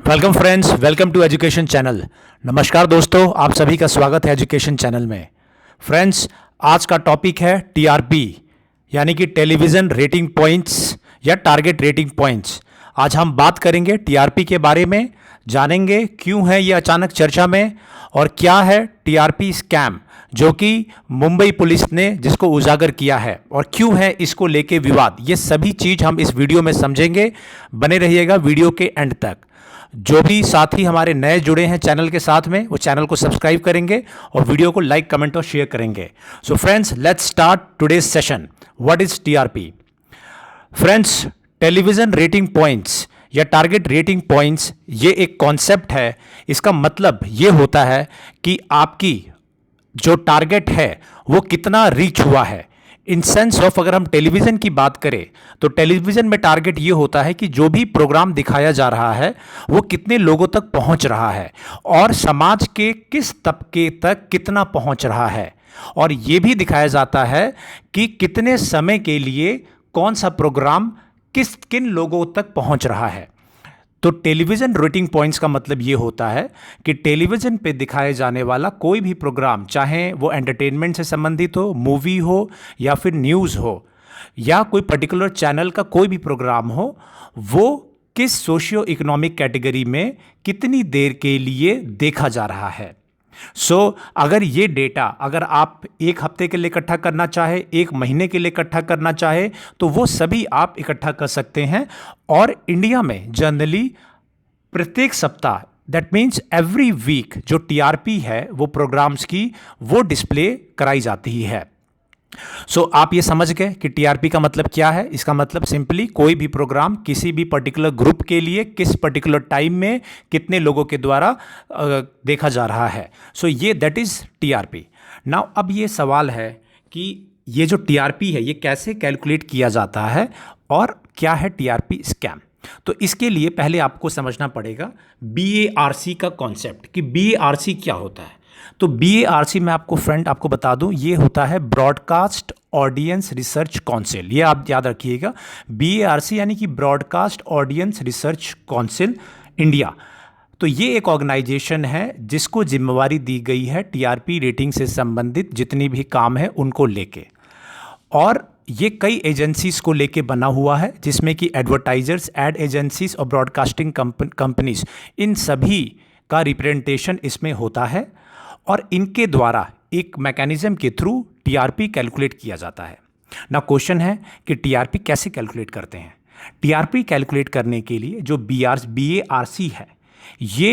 Welcome friends, welcome to education channel. नमस्कार दोस्तों, आप सभी का स्वागत है एजुकेशन चैनल में। फ्रेंड्स, आज का टॉपिक है टीआरपी यानी कि टेलीविज़न रेटिंग पॉइंट्स या टारगेट रेटिंग पॉइंट्स। आज हम बात करेंगे टीआरपी के बारे में, जानेंगे क्यों है ये अचानक चर्चा में और क्या है टीआरपी स्कैम जो कि मुंबई पुलिस ने जिसको उजागर किया है और क्यों है इसको लेके विवाद। ये सभी चीज़ हम इस वीडियो में समझेंगे। बने रहिएगा वीडियो के एंड तक। जो भी साथी हमारे नए जुड़े हैं चैनल के साथ में, वो चैनल को सब्सक्राइब करेंगे और वीडियो को लाइक, कमेंट और शेयर करेंगे। So friends, let's start today's session. What is TRP? Friends, television rating points या टारगेट रेटिंग पॉइंट्स ये एक कॉन्सेप्ट है। इसका मतलब ये होता है कि आपकी जो टारगेट है वो कितना रीच हुआ है। इन सेंस ऑफ अगर हम टेलीविज़न की बात करें तो टेलीविज़न में टारगेट ये होता है कि जो भी प्रोग्राम दिखाया जा रहा है वो कितने लोगों तक पहुंच रहा है और समाज के किस तबके तक कितना पहुंच रहा है। और ये भी दिखाया जाता है कि कितने समय के लिए कौन सा प्रोग्राम किन लोगों तक पहुंच रहा है। तो टेलीविज़न रेटिंग पॉइंट्स का मतलब ये होता है कि टेलीविज़न पे दिखाए जाने वाला कोई भी प्रोग्राम, चाहे वो एंटरटेनमेंट से संबंधित हो, मूवी हो या फिर न्यूज़ हो या कोई पर्टिकुलर चैनल का कोई भी प्रोग्राम हो, वो किस सोशियो इकोनॉमिक कैटेगरी में कितनी देर के लिए देखा जा रहा है। अगर ये डेटा अगर आप एक हफ्ते के लिए इकट्ठा करना चाहे, एक महीने के लिए इकट्ठा करना चाहे, तो वो सभी आप इकट्ठा कर सकते हैं। और इंडिया में जनरली प्रत्येक सप्ताह, दैट मीन्स एवरी वीक, जो टीआरपी है वो प्रोग्राम्स की वो डिस्प्ले कराई जाती ही है। आप ये समझ गए कि टीआरपी का मतलब क्या है। इसका मतलब सिंपली कोई भी प्रोग्राम किसी भी पर्टिकुलर ग्रुप के लिए किस पर्टिकुलर टाइम में कितने लोगों के द्वारा देखा जा रहा है। ये दैट इज टीआरपी। नाउ अब ये सवाल है कि ये जो टीआरपी है ये कैसे कैलकुलेट किया जाता है और क्या है टीआरपी स्कैम। तो इसके लिए पहले आपको समझना पड़ेगा बीएआरसी का कॉन्सेप्ट, कि बीएआरसी क्या होता है। तो बीएआरसी में आपको बता दूं, ये होता है ब्रॉडकास्ट ऑडियंस रिसर्च काउंसिल। ये आप याद रखिएगा, बीएआरसी यानी कि broadcast audience research council India. तो ये एक ऑर्गेनाइजेशन है जिसको जिम्मेवारी दी गई है टीआरपी रेटिंग से संबंधित जितनी भी काम है उनको लेके। और ये कई एजेंसीज को लेके बना हुआ है, जिसमें कि एडवर्टाइजर्स, एड एजेंसीज और ब्रॉडकास्टिंग कंपनीज, इन सभी का रिप्रेजेंटेशन इसमें होता है। और इनके द्वारा एक मैकेनिज्म के थ्रू टीआरपी कैलकुलेट किया जाता है। ना क्वेश्चन है कि टीआरपी कैसे कैलकुलेट करते हैं। टीआरपी कैलकुलेट करने के लिए जो बीएआरसी है ये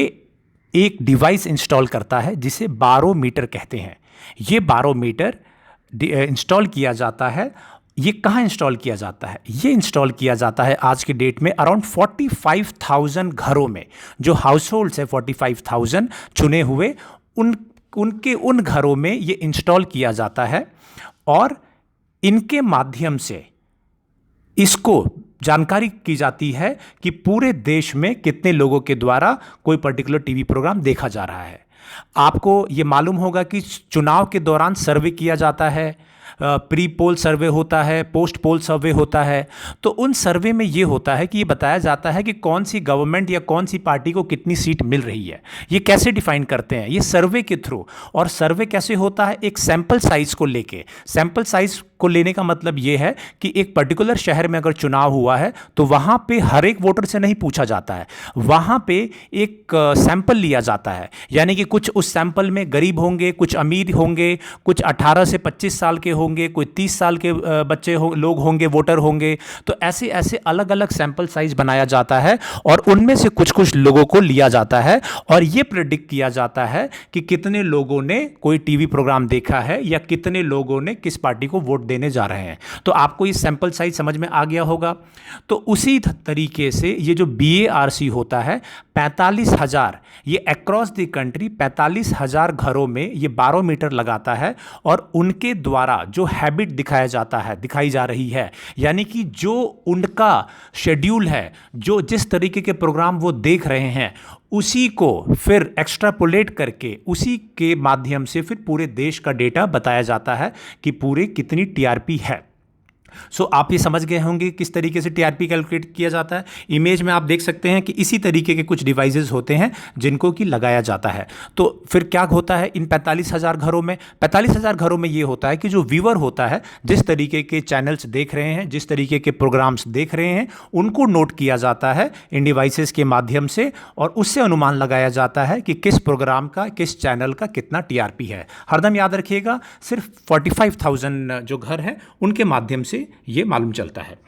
एक डिवाइस इंस्टॉल करता है जिसे बारोमीटर कहते हैं। ये बारोमीटर इंस्टॉल किया जाता है। ये कहाँ इंस्टॉल किया जाता है? ये इंस्टॉल किया जाता है आज की डेट में अराउंड 45,000 घरों में। जो हाउस होल्ड्स है 45,000 चुने हुए, उन घरों में ये इंस्टॉल किया जाता है और इनके माध्यम से इसको जानकारी की जाती है कि पूरे देश में कितने लोगों के द्वारा कोई पर्टिकुलर टीवी प्रोग्राम देखा जा रहा है। आपको ये मालूम होगा कि चुनाव के दौरान सर्वे किया जाता है, प्री पोल सर्वे होता है, पोस्ट पोल सर्वे होता है। तो उन सर्वे में ये होता है कि ये बताया जाता है कि कौन सी गवर्नमेंट या कौन सी पार्टी को कितनी सीट मिल रही है। ये कैसे डिफाइन करते हैं? ये सर्वे के थ्रू। और सर्वे कैसे होता है? एक सैंपल साइज को लेके। सैंपल साइज को लेने का मतलब ये है कि एक पर्टिकुलर शहर में अगर चुनाव हुआ है तो वहां पे हर एक वोटर से नहीं पूछा जाता है, वहां पे एक सैंपल लिया जाता है। यानी कि कुछ उस सैंपल में गरीब होंगे, कुछ अमीर होंगे, कुछ 18 से 25 साल के होंगे, कोई 30 साल के लोग होंगे, वोटर होंगे। तो ऐसे ऐसे अलग अलग सैंपल साइज बनाया जाता है और उनमें से कुछ कुछ लोगों को लिया जाता है और यह प्रेडिक्ट किया जाता है कि कितने लोगों ने कोई टीवी प्रोग्राम देखा है या कितने लोगों ने किस पार्टी को वोट देने जा रहे हैं। तो आपको ये सैंपल साइज समझ में आ गया होगा। तो उसी तरीके से ये जो बीएआरसी होता है 45,000, ये अक्रॉस द कंट्री 45,000 घरों में ये बारोमीटर लगाता है और उनके द्वारा जो हैबिट दिखाया जाता है, दिखाई जा रही है, यानी कि जो उनका शेड्यूल है, जो जिस तरीके के प्रोग्राम वो देख रहे हैं, उसी को फिर एक्स्ट्रापोलेट करके उसी के माध्यम से फिर पूरे देश का डेटा बताया जाता है कि पूरे कितनी टीआरपी है। सो आप ये समझ गए होंगे किस तरीके से टीआरपी कैलकुलेट किया जाता है। इमेज में आप देख सकते हैं कि इसी तरीके के कुछ डिवाइसेस होते हैं जिनको कि लगाया जाता है। तो फिर क्या होता है इन 45,000 घरों में? 45,000 घरों में ये होता है कि जो व्यूअर होता है, जिस तरीके के चैनल्स देख रहे हैं, जिस तरीके के प्रोग्राम्स देख रहे हैं, उनको नोट किया जाता है इन डिवाइसेस के माध्यम से, और उससे अनुमान लगाया जाता है कि किस प्रोग्राम का, किस चैनल का कितना टीआरपी है। हरदम याद रखिएगा, सिर्फ 45,000 जो घर हैं उनके माध्यम से ये मालूम चलता है।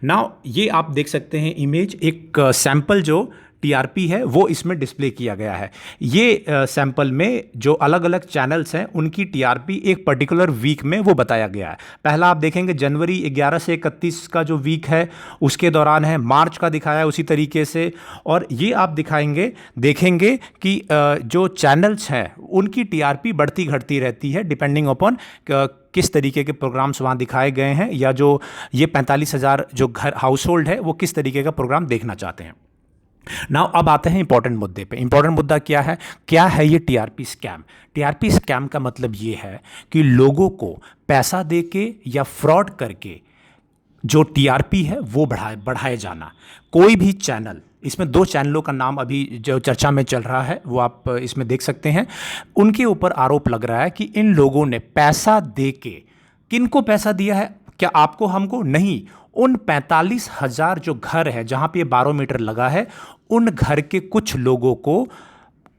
नाउ ये आप देख सकते हैं इमेज, एक सैंपल जो टीआरपी है वो इसमें डिस्प्ले किया गया है। ये सैंपल में जो अलग अलग चैनल्स हैं उनकी टीआरपी एक पर्टिकुलर वीक में वो बताया गया है। पहला आप देखेंगे जनवरी 11 से 31 का जो वीक है उसके दौरान है, मार्च का दिखाया है उसी तरीके से, और ये आप देखेंगे कि जो चैनल्स हैं उनकी टीआरपी बढ़ती घटती रहती है डिपेंडिंग अपॉन किस तरीके के प्रोग्राम्स वहाँ दिखाए गए हैं, या जो ये 45,000 जो घर हाउस होल्ड है वो किस तरीके का प्रोग्राम देखना चाहते हैं। नाउ अब आते हैं इंपॉर्टेंट मुद्दे पे। इंपॉर्टेंट मुद्दा क्या है ये टीआरपी स्कैम? टीआरपी स्कैम का मतलब ये है कि लोगों को पैसा देके या फ्रॉड करके जो टीआरपी है वो बढ़ाए जाना। कोई भी चैनल, इसमें 2 चैनलों का नाम अभी जो चर्चा में चल रहा है वो आप इसमें देख सकते हैं, उनके ऊपर आरोप लग रहा है कि इन लोगों ने पैसा देके, किनको पैसा दिया है? क्या आपको, हमको? नहीं, उन 45,000 जो घर है जहां पे 12 मीटर लगा है, उन घर के कुछ लोगों को,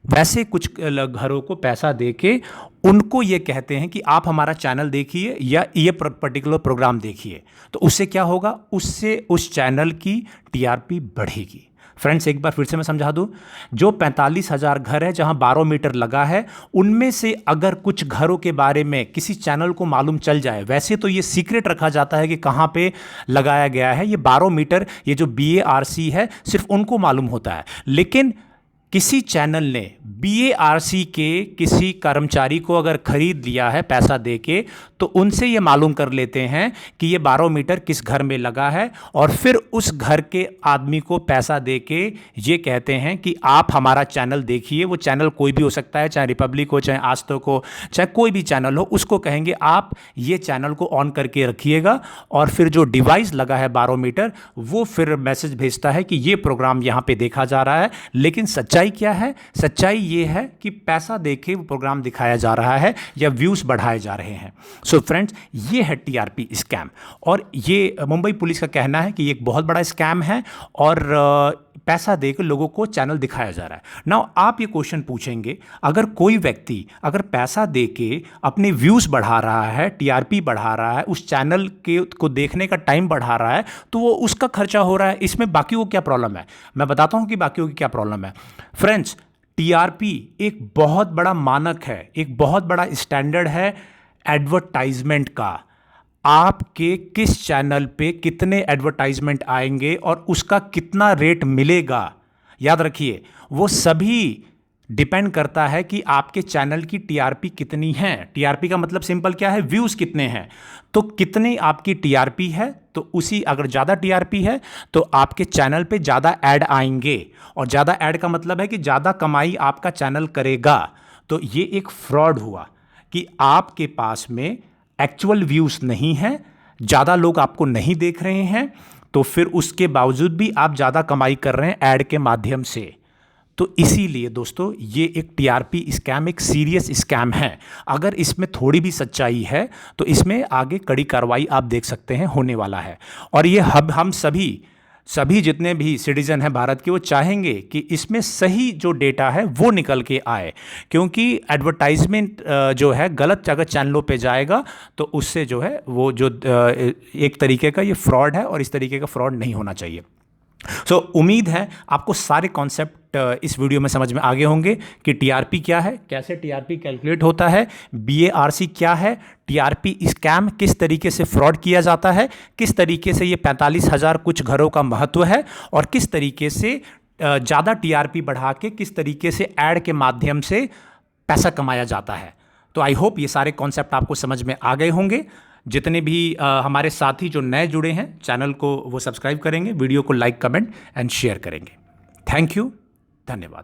वैसे कुछ घरों को पैसा देके उनको ये कहते हैं कि आप हमारा चैनल देखिए या ये पर्टिकुलर प्रोग्राम देखिए। तो उससे क्या होगा? उससे उस चैनल की टीआरपी बढ़ेगी। फ्रेंड्स एक बार फिर से मैं समझा दूं, जो 45,000 घर है जहां 12 मीटर लगा है, उनमें से अगर कुछ घरों के बारे में किसी चैनल को मालूम चल जाए, वैसे तो ये सीक्रेट रखा जाता है कि कहां पे लगाया गया है, ये 12 मीटर, ये जो BARC है सिर्फ उनको मालूम होता है, लेकिन किसी चैनल ने BARC के किसी कर्मचारी को अगर खरीद लिया है पैसा देके, तो उनसे ये मालूम कर लेते हैं कि ये 12 मीटर किस घर में लगा है, और फिर उस घर के आदमी को पैसा देके ये कहते हैं कि आप हमारा चैनल देखिए। वो चैनल कोई भी हो सकता है, चाहे रिपब्लिक हो, चाहे आज तक हो, चाहे कोई भी चैनल हो, उसको कहेंगे आप ये चैनल को ऑन करके रखिएगा, और फिर जो डिवाइस लगा है 12 मीटर वो फिर मैसेज भेजता है कि ये प्रोग्राम यहाँ पे देखा जा रहा है। लेकिन सच्चाई क्या है? सच्चाई ये है कि पैसा देके वो प्रोग्राम दिखाया जा रहा है या व्यूज बढ़ाए जा रहे हैं। सो फ्रेंड्स, ये है टीआरपी स्कैम, और ये मुंबई पुलिस का कहना है कि ये एक बहुत बड़ा स्कैम है और पैसा देकर लोगों को चैनल दिखाया जा रहा है। नाउ आप ये क्वेश्चन पूछेंगे, अगर कोई व्यक्ति अगर पैसा देके अपने व्यूज बढ़ा रहा है, टीआरपी बढ़ा रहा है, उस चैनल को देखने का टाइम बढ़ा रहा है, तो वो उसका खर्चा हो रहा है, इसमें बाकी को क्या प्रॉब्लम है? मैं बताता हूं कि बाकियों की क्या प्रॉब्लम है। फ्रेंड्स, टीआरपी एक बहुत बड़ा मानक है, एक बहुत बड़ा स्टैंडर्ड है एडवर्टाइजमेंट का। आपके किस चैनल पे कितने एडवर्टाइजमेंट आएंगे और उसका कितना रेट मिलेगा, याद रखिए, वो सभी डिपेंड करता है कि आपके चैनल की टीआरपी कितनी है। टीआरपी का मतलब सिंपल क्या है? व्यूज़ कितने हैं। तो कितनी आपकी टीआरपी है, तो उसी, अगर ज़्यादा टीआरपी है तो आपके चैनल पे ज़्यादा ऐड आएंगे, और ज़्यादा ऐड का मतलब है कि ज़्यादा कमाई आपका चैनल करेगा। तो ये एक फ्रॉड हुआ कि आपके पास में एक्चुअल व्यूज़ नहीं है, ज़्यादा लोग आपको नहीं देख रहे हैं, तो फिर उसके बावजूद भी आप ज़्यादा कमाई कर रहे हैं ऐड के माध्यम से। तो इसीलिए दोस्तों ये एक टीआरपी स्कैम एक सीरियस स्कैम है। अगर इसमें थोड़ी भी सच्चाई है तो इसमें आगे कड़ी कार्रवाई आप देख सकते हैं होने वाला है। और ये हम सभी जितने भी सिटीजन हैं भारत के, वो चाहेंगे कि इसमें सही जो डेटा है वो निकल के आए, क्योंकि एडवर्टाइजमेंट जो है गलत अगर चैनलों पे जाएगा तो उससे जो है वो जो एक तरीके का ये फ्रॉड है, और इस तरीके का फ्रॉड नहीं होना चाहिए। सो उम्मीद है आपको सारे कॉन्सेप्ट इस वीडियो में समझ में आ गए होंगे कि टीआरपी क्या है, कैसे टीआरपी कैलकुलेट होता है, BARC क्या है, टीआरपी स्कैम किस तरीके से फ्रॉड किया जाता है, किस तरीके से ये 45,000 कुछ घरों का महत्व है, और किस तरीके से ज़्यादा टीआरपी बढ़ा के किस तरीके से ऐड के माध्यम से पैसा कमाया जाता है। तो आई होप ये सारे कॉन्सेप्ट आपको समझ में आ गए होंगे। जितने भी हमारे साथी जो नए जुड़े हैं चैनल को वो सब्सक्राइब करेंगे, वीडियो को लाइक, कमेंट एंड शेयर करेंगे। थैंक यू, धन्यवाद।